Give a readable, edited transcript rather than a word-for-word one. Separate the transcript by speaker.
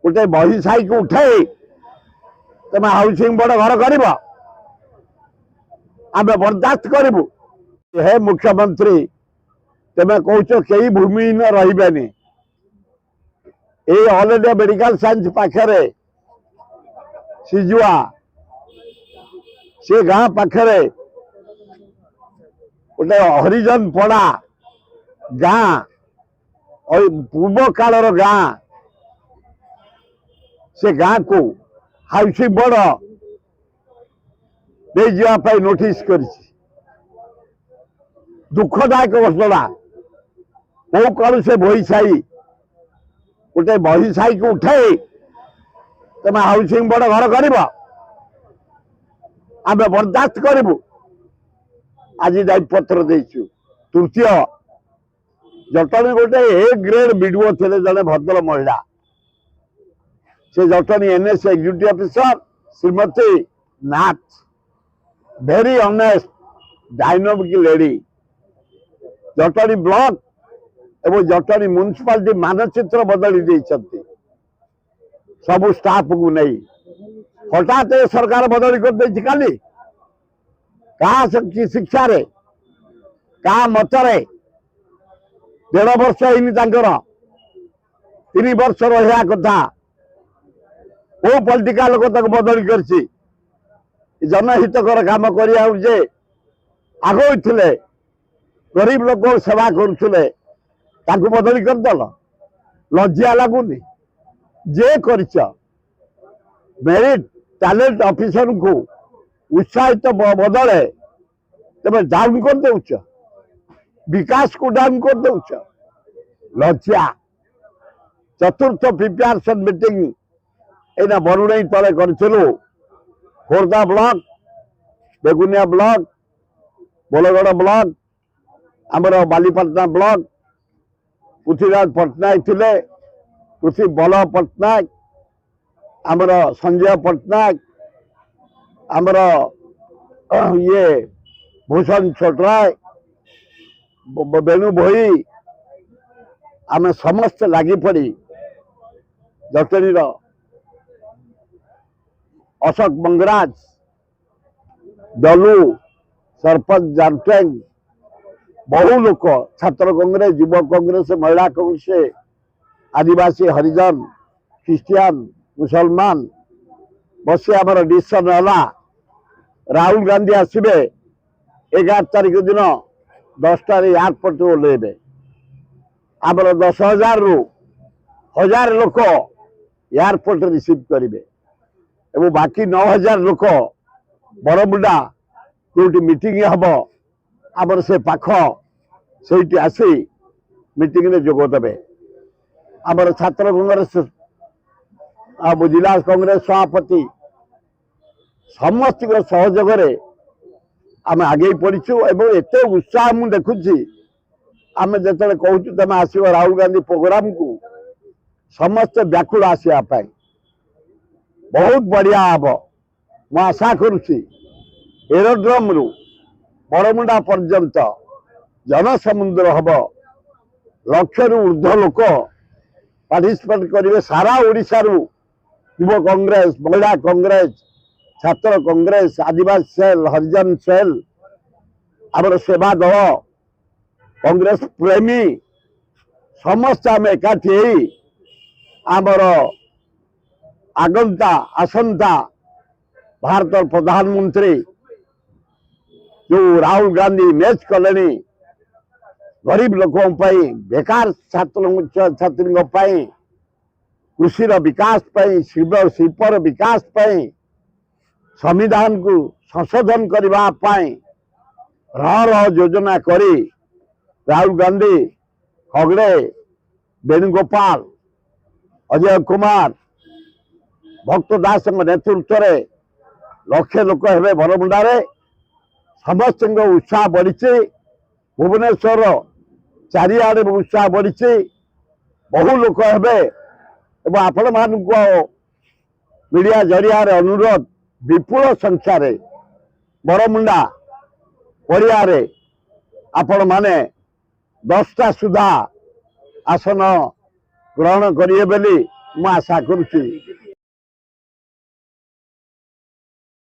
Speaker 1: गोटे बही साई को उठाई तुम हाउसिंग बोर्ड घर कर आम बर्दास्त करूँ। हे मुख्यमंत्री तुम्हें कौच कई भूमिहीन रही ऑल इंडिया मेडिकल साइंस पाखे सिजुआ से गाँ पाखे गोटे हरिजन पड़ा गाँ पूर्व कालर गाँ से गाँ को हाउसिंग बोर्ड दे जावाई नोटिस कर दुखदायक घटना कौ कौन से बही साई गोटे बही साई को उठाई तुम हाउसिंग बोर्ड घर कर आम बर्दास्त करूँ। आज दायीपत्र देचु। तृतीय जटणी गोटे ए ग्रेड बीडीओ थे जड़े भद्र महिला से Jatni NS executive officer Shrimati Nath very honest dynamic lady Jatni block एवं जटणी म्युनिसिपालिटी मानचित्र बदली देइछंती सबु स्टाफ को नहीं हठात सरकार बदली कर देछि काली का शिक्षा रे का मतरे 1.5 वर्ष होनी 3 वर्ष रहा कथा वो पॉलिटिकल लोक तक बदली करछि जनहितकर काम करिया जे आगो थिले गरीब लोक सेवा करुले ताकू बदली करदेल लज्जा लगुनि जे करिछ मेरिट टैलेंट ऑफिसर को उत्साहित बदले तब डाउन कर दौच विकास को डाउन कर दौच लज्जा। चतुर्थ प्रिपेरेशन मीटिंग एना बरुणई तले करूँ Khordha block Begunia block Bolgarh block आमर बालीपाटना ब्लॉक पृथ्वीराज पट्टनायक थे कृषि बल पट्टनायक आमर संजय पट्टनायक आमर ये भूषण छोटराय बेणु भोई आम समस्त लगी पड़ी जटणीर अशोक मंगराज डलू सरपंच जानटेंग बहु लोक छात्र कांग्रेस युवा कांग्रेस महिला कांग्रेस आदिवासी हरिजन ख्रिस्टियान मुसलमान बस आमर डिसीजन है राहुल गांधी आसबे 11 तारीख दिन 10टा एयरपोर्ट ओल्लैबे आमर 10,000 रु 1000 लोक एयरपोर्ट रिसीव करेंगे और बाकी 9,000 लोक बरमुंडा जो मीटिंग हम आमर से पाख से आसी मीटिंग में जोगदेवे आमर छात्र कांग्रेस जिला कांग्रेस सभापति समस्त सहयोग आम आगे पड़ीचु एवं एत उत्साह मुझे देखुची आम जो कहूँ तुम आस राहुल गांधी प्रोग्राम को समस्त व्याकुल आसवाई बहुत बढ़िया हम मु आशा करुच्ची एरोड्रम रु बरमुंडा पर्यंत जनसमुद्र हम लक्ष रु ऊर्ध लोक पार्टिसिपेट करेंगे सारा ओडिशा रु युवा कांग्रेस महिला कांग्रेस छात्र कांग्रेस आदिवासी सेल हरिजन सेल आमर सेवा दल कांग्रेस प्रेमी समस्त आम एकाठी आमर आगंता आसंता भारत प्रधानमंत्री जो राहुल गांधी मैच कले गरीब लोकों बेकार छात्र छात्री कृषि विकास शिल्पर विकास संविधान को संशोधन करने रह योजना करी राहुल गांधी हगड़े वेणुगोपाल अजय कुमार भक्त दास नेतृत्व में लक्षे लोक हे बरमुंडा समस्त उत्साह बढ़ी भुवनेश्वर चारिआडे उत्साह बढ़ी बहु लोक हे आपण मान मीडिया जरिया अनुरोध विपुल संख्यार बरमुंडा पड़िया आपण माने 10टा सुधा आसन ग्रहण करिए बोली ମୁଁ ଆଶା କରୁଛି